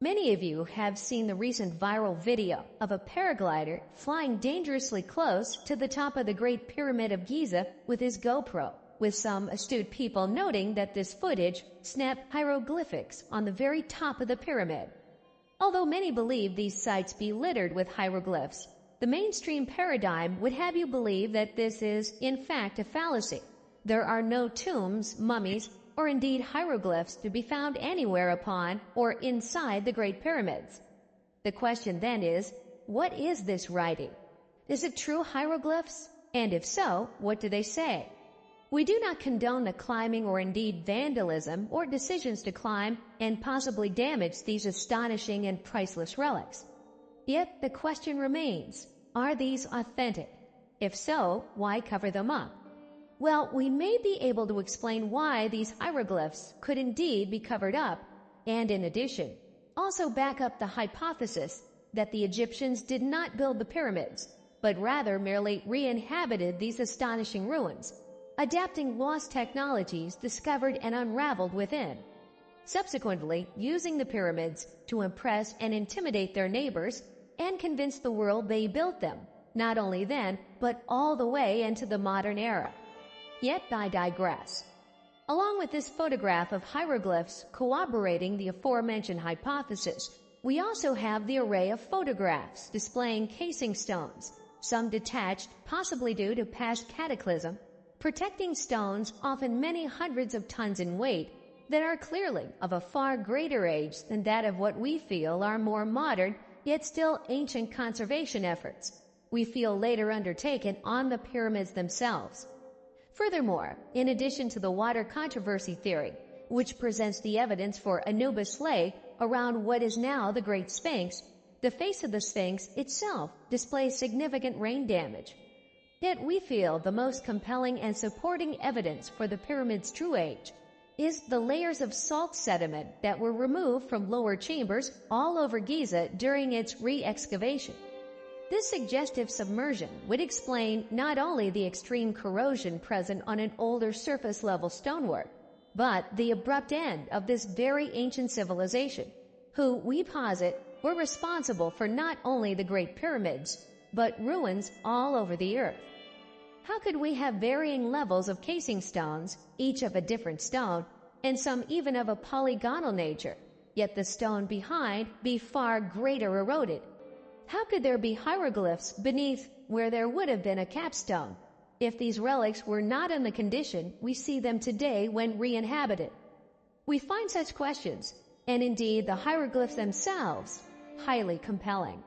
Many of you have seen the recent viral video of a paraglider flying dangerously close to the top of the Great Pyramid of Giza with his GoPro, with some astute people noting that this footage snapped hieroglyphics on the very top of the pyramid. Although many believe these sites be littered with hieroglyphs, the mainstream paradigm would have you believe that this is, in fact, a fallacy. There are no tombs, mummies, or indeed hieroglyphs to be found anywhere upon or inside the Great Pyramids. The question then is, what is this writing? Is it true hieroglyphs? And if so, what do they say? We do not condone the climbing or indeed vandalism or decisions to climb and possibly damage these astonishing and priceless relics. Yet the question remains, are these authentic? If so, why cover them up? Well, we may be able to explain why these hieroglyphs could indeed be covered up, and in addition, also back up the hypothesis that the Egyptians did not build the pyramids, but rather merely re-inhabited these astonishing ruins, adapting lost technologies discovered and unraveled within. Subsequently, using the pyramids to impress and intimidate their neighbors and convince the world they built them, not only then, but all the way into the modern era. Yet I digress. Along with this photograph of hieroglyphs corroborating the aforementioned hypothesis, we also have the array of photographs displaying casing stones, some detached, possibly due to past cataclysm, protecting stones often many hundreds of tons in weight that are clearly of a far greater age than that of what we feel are more modern yet still ancient conservation efforts we feel later undertaken on the pyramids themselves. Furthermore, in addition to the water controversy theory, which presents the evidence for Anubis Lake around what is now the Great Sphinx, the face of the Sphinx itself displays significant rain damage. Yet we feel the most compelling and supporting evidence for the pyramid's true age is the layers of salt sediment that were removed from lower chambers all over Giza during its re-excavation. This suggestive submersion would explain not only the extreme corrosion present on an older surface-level stonework, but the abrupt end of this very ancient civilization, who, we posit, were responsible for not only the Great Pyramids, but ruins all over the earth. How could we have varying levels of casing stones, each of a different stone, and some even of a polygonal nature, yet the stone behind be far greater eroded? How could there be hieroglyphs beneath where there would have been a capstone, if these relics were not in the condition we see them today when re-inhabited? We find such questions, and indeed the hieroglyphs themselves, highly compelling.